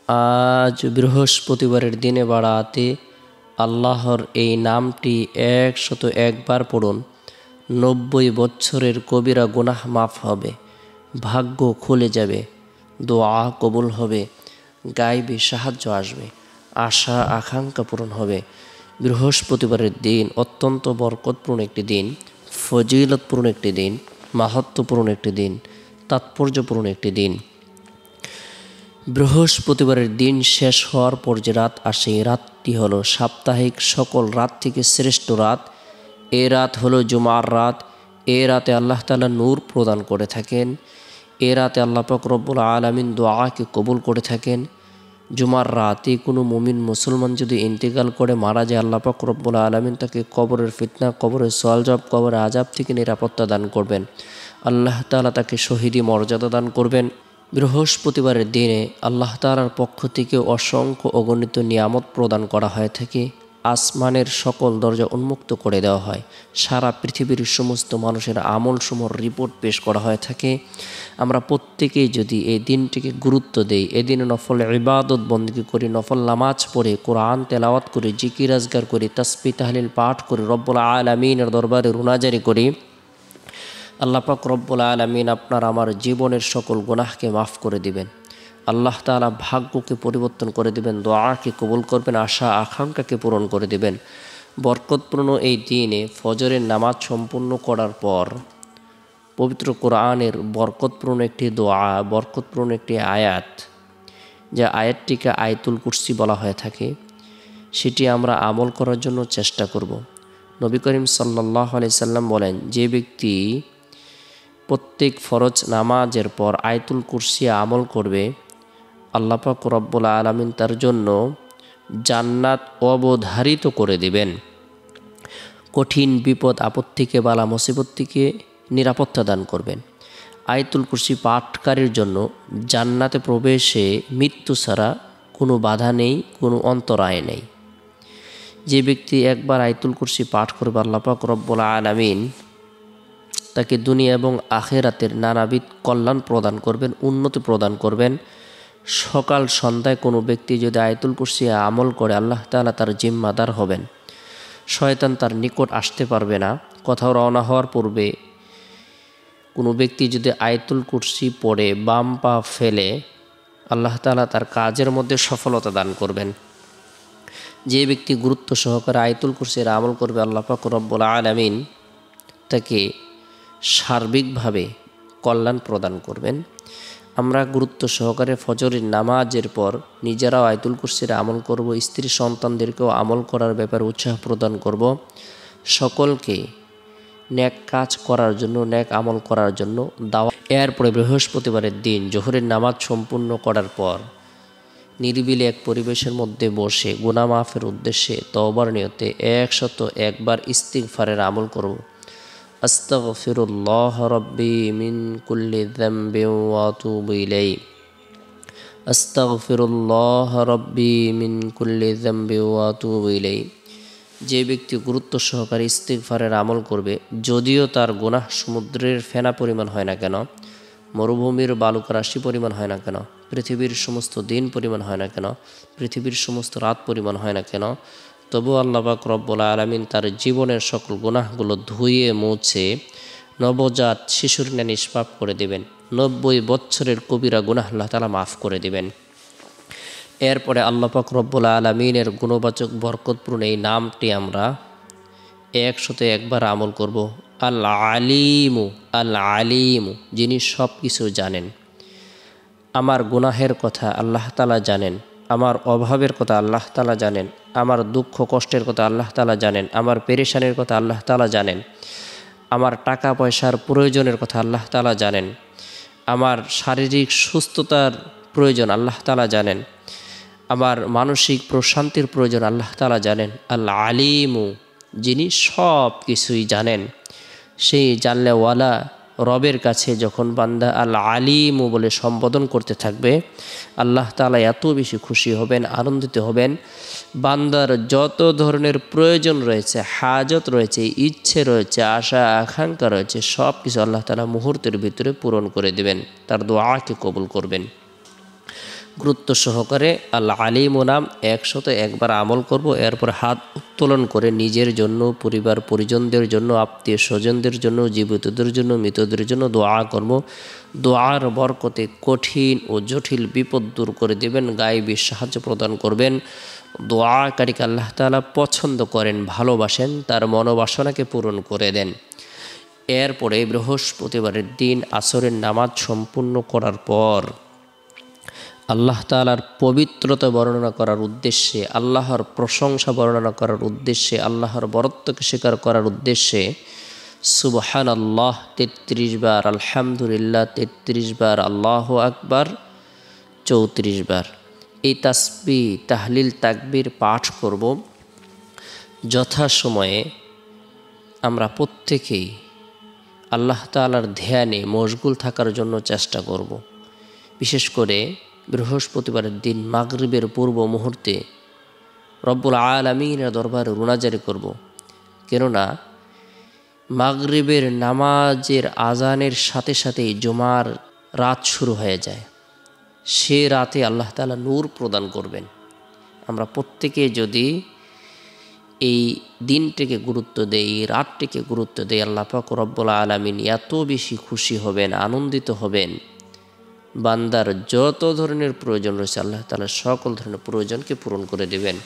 আজ বৃহস্পতিবারের দিনে বাড়াতে আল্লাহর এই নামটি 101 বার পড়ুন। 90 বছরের কবিরা গুনাহ মাফ হবে, ভাগ্য খুলে যাবে, দোয়া কবুল হবে, গায়বী সাহায্য আসবে, আশা আকাঙ্ক্ষা পূরণ হবে। বৃহস্পতিবারের দিন অত্যন্ত বরকতপূর্ণ একটি দিন, ফজিলতপূর্ণ একটি দিন, মাহাত্ম্যপূর্ণ একটি দিন, তাৎপর্যপূর্ণ একটি দিন। বৃহস্পতিবারের দিন শেষ হওয়ার পর যে রাত আসে, এই রাতটি হলো সাপ্তাহিক সকল রাত থেকে শ্রেষ্ঠ রাত। এ রাত হলো জুমার রাত। এ রাতে আল্লাহ তাআলা নূর প্রদান করে থাকেন। এ রাতে আল্লাহ পাক রব্বুল আলামিন দোয়াকে কবুল করে থাকেন। জুমার রাতে কোনো মুমিন মুসলমান যদি ইন্তেকাল করে মারা যায়, আল্লাহ পাক রব্বুল আলামিন তাকে কবরের ফিতনা, কবরের সওয়াল-জবাব, কবরের আযাব থেকে নিরাপত্তা দান করবেন। আল্লাহ তাআলা তাকে শহীদি মর্যাদা দান করবেন। বৃহস্পতিবারের দিনে আল্লাহ তাআলার পক্ষ থেকে অসংখ্য অগণিত নিয়ামত প্রদান করা হয়ে থাকে। আসমানের সকল দরজা উন্মুক্ত করে দেওয়া হয়। সারা পৃথিবীর সমস্ত মানুষের আমলসমূহ রিপোর্ট পেশ করা হয়ে থাকে। আমরা প্রত্যেকেই যদি এই দিনটিকে গুরুত্ব দেই, এদিনে নফল ইবাদত বন্দেগী করি, নফল নামাজ পড়ে, কোরআন তেলাওয়াত করি, জিকির আজগার করি, তাসবিহ তাহলিল পাঠ করি, রব্বুল আলামিনের দরবারে রুনাজারি করি, আল্লাহ পাক রব্বুল আলামিন আপনার আমার জীবনের সকল গুনাহকে মাফ করে দিবেন। আল্লাহ তাআলা ভাগ্যকে পরিবর্তন করে দিবেন, দোয়াকে কবুল করবেন, আশা আকাঙ্ক্ষাকে পূরণ করে দিবেন। বরকতপূর্ণ এই দিনে ফজরের নামাজ সম্পূর্ণ করার পর পবিত্র কোরআনের বরকতপূর্ণ একটি দোয়া, বরকতপূর্ণ একটি আয়াত, যে আয়াতটিকে আয়াতুল কুরসি বলা হয়ে থাকে, সেটি আমরা আমল করার জন্য চেষ্টা করব। নবী করিম সাল্লাল্লাহু আলাইহি সাল্লাম বলেন, যে ব্যক্তি প্রত্যেক ফরজ নামাজের পর আয়াতুল কুরসি আমল করবে, আল্লাহ পাক রব্বুল আলামিন তার জন্য জান্নাত অবধারিত করে দিবেন। কঠিন বিপদ আপদ থেকে, বালা মুসিবত থেকে নিরাপত্তা দান করবেন। আয়াতুল কুরসি পাঠকারীর জন্য জান্নাতে প্রবেশে মৃত্যু ছাড়া কোনো বাধা নেই, কোনো অন্তরায় নেই। যে ব্যক্তি একবার আয়াতুল কুরসি পাঠ করবে, আল্লাহ পাক রব্বুল আলামিন তাকে দুনিয়া এবং আখিরাতের নানাবিধ কল্যাণ প্রদান করবেন, উন্নতি প্রদান করবেন। সকাল সন্ধ্যায় কোনো ব্যক্তি যদি আয়াতুল কুরসি আমল করে, আল্লাহ তাআলা তার জিম্মাদার হবেন। শয়তান তার নিকট আসতে পারবে না। কোথাও রওনা হওয়ার পূর্বে কোনো ব্যক্তি যদি আয়াতুল কুরসি পড়ে বাম পা ফেলে, আল্লাহ তাআলা তার কাজের মধ্যে সফলতা দান করবেন। যে ব্যক্তি গুরুত্ব সহকারে আয়াতুল কুরসির আমল করবে, আল্লাহ পাক রব্বুল আলামিন তাকে সার্বিকভাবে কল্যাণ প্রদান করবেন। আমরা গুরুত্ব সহকারে ফজরের নামাজের পর নিজেরাও আয়াতুল কুরসির আমল করব, স্ত্রী সন্তানদেরকেও আমল করার ব্যাপারে উৎসাহ প্রদান করব। সকলকে নেক কাজ করার জন্য, নেক আমল করার জন্য দাওয়া। এরপরে বৃহস্পতিবারের দিন জোহরের নামাজ সম্পূর্ণ করার পর নিরিবিলি এক পরিবেশের মধ্যে বসে গুনাহ মাফের উদ্দেশ্যে তওবার নিয়তে 101 বার ইস্তিগফারের আমল করব। আস্তাগফিরুল্লাহ রাব্বি মিন কুল্লি যামবিন ওয়া আতুবু ইলাইহি। আস্তাগফিরুল্লাহ রাব্বি মিন কুল্লি যামবিন ওয়া আতুবু ইলাইহি। যে ব্যক্তি গুরুত্ব সহকারে ইস্তিগফারের আমল করবে, যদিও তার গুনাহ সমুদ্রের ফেনা পরিমাণ হয় না কেন, মরুভূমির বালুকা রাশি পরিমাণ হয় না কেন, পৃথিবীর সমস্ত দিন পরিমাণ হয় না কেন, পৃথিবীর সমস্ত রাত পরিমাণ হয় না কেন, তবু আল্লাহ পাক রব্বুল আলামিন তার জীবনের সকল গুনাহগুলো ধুয়ে মুছে নবজাত শিশুর ন্যায় নিষ্পাপ করে দেবেন। 90 বছরের কবিরা গুনাহ আল্লাহ তাআলা মাফ করে দেবেন। এরপরে আল্লাহ পাক রব্বুল আলামিনের গুণবাচক বরকতপূর্ণ এই নামটি আমরা 101 বার আমল করব। আল আলিমু, আল আলিমু, যিনি সব কিছু জানেন। আমার গুনাহের কথা আল্লাহ তাআলা জানেন, আমার অভাবের কথা আল্লাহ তাআলা জানেন, আমার দুঃখ কষ্টের কথা আল্লাহ তাআলা জানেন, আমার পেরেশানির কথা আল্লাহ তাআলা জানেন, আমার টাকা পয়সার প্রয়োজনের কথা আল্লাহ তাআলা জানেন, আমার শারীরিক সুস্থতার প্রয়োজন আল্লাহ তাআলা জানেন, আমার মানসিক প্রশান্তির প্রয়োজন আল্লাহ তাআলা জানেন। আল আলিমু, যিনি সব কিছুই জানেন। সেই জানলেওয়ালা রবের কাছে যখন বান্দা আল আলিমু বলে সম্বোধন করতে থাকবে, আল্লাহ তাআলা এত বেশি খুশি হবেন, আনন্দিত হবেন। বান্দার যত ধরনের প্রয়োজন রয়েছে, হাজত রয়েছে, ইচ্ছে রয়েছে, আশা আকাঙ্ক্ষা রয়েছে, সব কিছু আল্লাহ তাআলা মুহূর্তের ভিতরে পূরণ করে দেবেন, তার দোয়াকে কবুল করবেন। গুরুত্ব সহকারে আল্লাহ আলিম নাম 101 বার আমল করব। এরপর হাত উত্তোলন করে নিজের জন্য, পরিবার পরিজনদের জন্য, আত্মীয় স্বজনদের জন্য, জীবিতদের জন্য, মৃতদের জন্য দোয়া করব। দোয়ার বরকতে কঠিন ও জটিল বিপদ দূর করে দেবেন, গায়েবী সাহায্য প্রদান করবেন। দোয়াকারীকে আল্লাহ তাআলা পছন্দ করেন, ভালোবাসেন, তার মনোবাসনাকে পূরণ করে দেন। এরপরে বৃহস্পতিবারের দিন আসরের নামাজ সম্পূর্ণ করার পর আল্লাহ তাআলার পবিত্রতা বর্ণনা করার উদ্দেশ্যে, আল্লাহর প্রশংসা বর্ণনা করার উদ্দেশ্যে, আল্লাহর বরত্বকে স্বীকার করার উদ্দেশ্যে সুবহানাল্লাহ 33 বার, আলহামদুলিল্লাহ 33 বার, আল্লাহু আকবার 34 বার এই তাসবিহ, তাহলিল, তাকবীর পাঠ করব। যথাসময়ে আমরা প্রত্যেকেই আল্লাহ তাআলার ধ্যানে মশগুল থাকার জন্য চেষ্টা করব। বিশেষ করে বৃহস্পতিবারের দিন মাগরিবের পূর্ব মুহূর্তে রব্বুল আলামিনের দরবারে রুনাজারি করব। কেননা মাগরিবের নামাজের আজানের সাথে সাথেই জুমার রাত শুরু হয়ে যায়। সে রাতে আল্লাহ তাআলা নূর প্রদান করবেন। আমরা প্রত্যেকে যদি এই দিনটিকে গুরুত্ব দেই, রাতটিকে গুরুত্ব দেই, আল্লাহ পাক রব্বুল আলামিন এত বেশি খুশি হবেন, আনন্দিত হবেন। বান্দার যত ধরনের প্রয়োজন রয়েছে আল্লাহ তাআলা সকল ধরনের প্রয়োজনকে পূরণ করে দেবেন।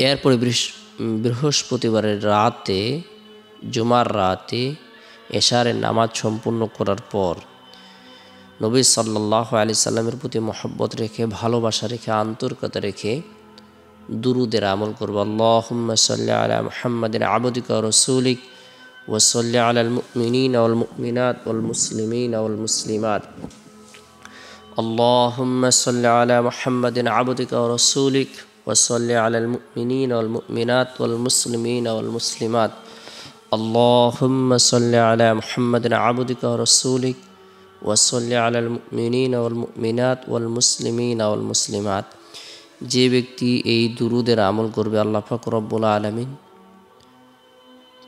এরপরে বৃহস্পতিবারের রাতে, জুমার রাতে এশারের নামাজ সম্পূর্ণ করার পর নবী সাল্লাল্লাহু আলাইহি সাল্লামের প্রতি মহব্বত রেখে, ভালোবাসা রেখে, আন্তরিকতা রেখে দুরুদের আমল করব। আল্লাহুম্মা সাল্লি আলা মুহাম্মাদিন আবদিকা ওয়া রাসূলিক ওয়া সাল্লি আলাল মুমিনিনা ওয়াল মুমিনাত ওয়াল মুসলিমিনা ওয়াল মুসলিমাত। আল্লাহুম্মা সাল্লি আলা মুহাম্মাদিন আবদিকা ওয়া রাসূলিক ওয়া সাল্লি আলাল মুমিনিনা ওয়াল মুমিনাত ওয়াল মুসলিমিনা ওয়াল মুসলিমাত। আল্লাহুম্মা সাল্লি আলা মুহাম্মাদিন আবদিকা ওয়া রাসূলিক ওয়া সাল্লি আলাল মুমিনিনা ওয়াল মুমিনাত ওয়াল মুসলিমিনা ওয়াল মুসলিমাত। যে ব্যক্তি এই দুরুদের আমল করবে আল্লাহ পাক রব্বুল আলামিন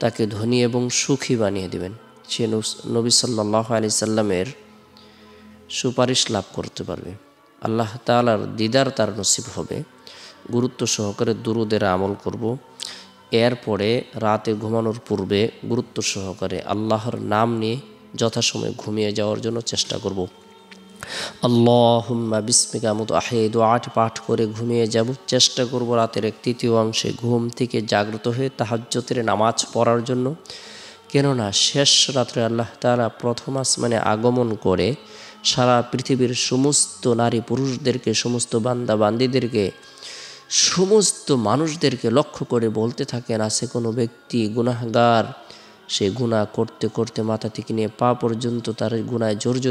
তাকে ধনী এবং সুখী বানিয়ে দেবেন। সে নবী সাল্লাল্লাহু আলাইহি সাল্লামের সুপারিশ লাভ করতে পারবে, আল্লাহ তাআলার দিদার তার নসিব হবে। গুরুত্ব সহকারে দুরুদের আমল করব। এরপরে রাতে ঘুমানোর পূর্বে গুরুত্ব সহকারে আল্লাহর নাম নিয়ে যথাসময়ে ঘুমিয়ে যাওয়ার জন্য চেষ্টা করব। আল্লাহুম্মা বিসমিকা মুতু আহি দোয়াটি পাঠ করে ঘুমিয়ে যাব। চেষ্টা করব রাতের 1/3 অংশে ঘুম থেকে জাগ্রত হয়ে তাহাজ্জুদের নামাজ পড়ার জন্য। কেননা শেষ রাত্রে আল্লাহ তাআলা প্রথম আসমানে আগমন করে সারা পৃথিবীর সমস্ত নারী পুরুষদেরকে, সমস্ত বান্দা বান্দীদেরকে, সমস্ত মানুষদেরকে লক্ষ্য করে বলতে থাকেন, আছে কোনো ব্যক্তি গুনাহগার, সে গুনাহ করতে করতে মাথা থেকে নিয়ে পা পর্যন্ত তার গুনায় জর্জরিত